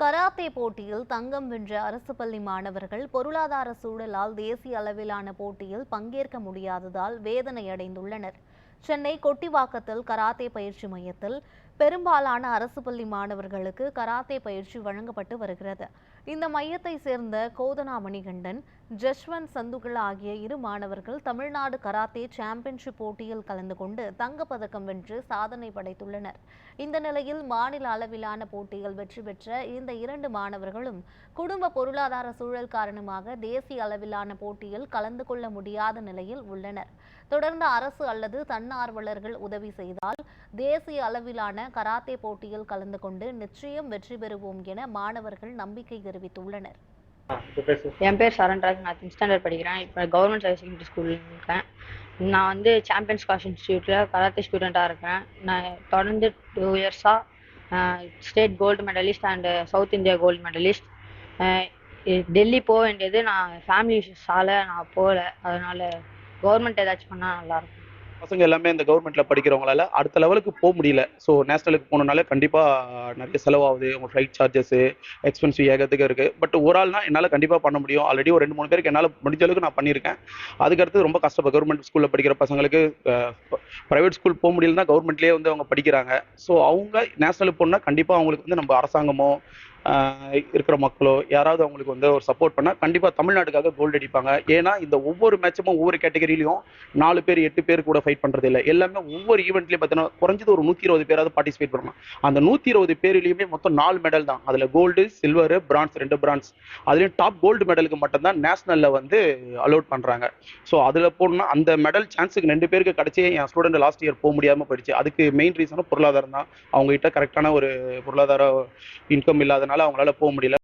Karate போட்டியில் தங்கம் வென்ற அரசு பள்ளி மாணவர்கள் பொருளாதார சூழலால் தேசிய அளவிலான போட்டியில் பங்கேற்க முடியாததால் வேதனையடைந்துள்ளனர். சென்னை கொட்டிவாக்கத்தில் கராத்தே பயிற்சி மையத்தில் பெரும்பாலான அரசு பள்ளி மாணவர்களுக்கு கராத்தே பயிற்சி வழங்கப்பட்டு வருகிறது. இந்த மையத்தை சேர்ந்த கோதனா மணிகண்டன், ஜஸ்வந்த் சந்துகள் ஆகிய இரு மாணவர்கள் தமிழ்நாடு கராத்தே சாம்பியன்ஷிப் போட்டியில் கலந்து கொண்டு தங்கப்பதக்கம் வென்று சாதனை படைத்துள்ளனர். இந்த நிலையில் மாநில அளவிலான போட்டியில் வெற்றி பெற்ற இந்த இரண்டு மாணவர்களும் குடும்ப பொருளாதார சூழல் காரணமாக தேசிய அளவிலான போட்டியில் கலந்து கொள்ள முடியாத நிலையில் உள்ளனர். தொடர்ந்து அரசு அல்லது தன்னார்வலர்கள் உதவி செய்தால் தேசிய அளவிலான கராத்தே போட்டியில் கலந்து கொண்டு நிச்சயம் வெற்றி பெறுவோம் என மாணவர்கள் நம்பிக்கை தெரிவித்துள்ளனர். என் பேர் சரண்ராஜ். நான் 10th ஸ்டாண்டர்ட் படிக்கிறேன். இப்போ கவர்மெண்ட் ஹையர் செகண்டரி ஸ்கூலில் இருக்கேன். நான் வந்து சாம்பியன்ஸ் ஸ்குவாஷ் இன்ஸ்டியூட்டில் கராத்தே ஸ்டூடெண்ட்டாக இருக்கேன். நான் தொடர்ந்து 2 இயர்ஸாக state gold medalist and South India gold medalist. Delhi போக வேண்டியது நான் ஃபேமிலி இஷ்யூஸால் நான் போகல. அதனால் கவர்மெண்ட் ஏதாச்சும் பண்ணால் நல்லாயிருக்கும். பசங்க எல்லாமே இந்த கவர்மெண்ட்ல படிக்கிறவங்களால அடுத்த லெவலுக்கு போக முடியல. ஸோ நேஷனலுக்கு போகணுன்னாலே கண்டிப்பாக நிறைய செலவாகுது. உங்கள் ஃப்ளைட் சார்ஜஸ் எக்ஸ்பென்சிவ் ஏகத்துக்கு இருக்குது. பட் ஒரு ஆள்னா என்னால் கண்டிப்பாக பண்ண முடியும். ஆல்ரெடி ஒரு 2-3 பேருக்கு என்னால் முடிஞ்ச அளவுக்கு நான் பண்ணியிருக்கேன். அதுக்கடுத்து ரொம்ப கஷ்டப்படும். கவர்மெண்ட் ஸ்கூலில் படிக்கிற பசங்களுக்கு ப்ரைவேட் ஸ்கூல் போக முடியலன்னா கவர்மெண்ட்லேயே வந்து அவங்க படிக்கிறாங்க. ஸோ அவங்க நேஷனலுக்கு போகணுன்னா கண்டிப்பாக அவங்களுக்கு வந்து நம்ம அரசாங்கமோ இருக்கிற மக்களோ யாராவது அவங்களுக்கு வந்து ஒரு சப்போர்ட் பண்ணால் கண்டிப்பாக தமிழ்நாட்டுக்காக கோல்டு அடிப்பாங்க. ஏன்னா இந்த ஒவ்வொரு மேட்சும் ஒவ்வொரு கேட்டகரியிலையும் 4 பேர் 8 பேர் கூட ஃபைட் பண்ணுறது இல்லை. எல்லாமே ஒவ்வொரு ஈவெண்ட்லையும் பார்த்தீங்கன்னா குறைஞ்சது ஒரு 120 பேராவது பார்ட்டிசிபேட் பண்ணலாம். அந்த 120 பேர்லையுமே மொத்தம் 4 மெடல் தான். அதில் கோல்டு, சில்வர், பிரான்ஸ், 2 பிரான்ஸ். அதுலேயும் டாப் கோல்டு மெடலுக்கு மட்டும்தான் நேஷனலில் வந்து அலோட் பண்ணுறாங்க. ஸோ அதில் போகணுன்னா அந்த மெடல் சான்ஸுக்கு 2 பேருக்கு கிடச்சி என் ஸ்டூடெண்ட் லாஸ்ட் இயர் போக முடியாமல் போயிடுச்சு. அதுக்கு மெயின் ரீசனும் பொருளாதாரம் தான். அவங்ககிட்ட கரெக்டான ஒரு பொருளாதார இன்கம் இல்லாதனால அவங்களால போக முடியல.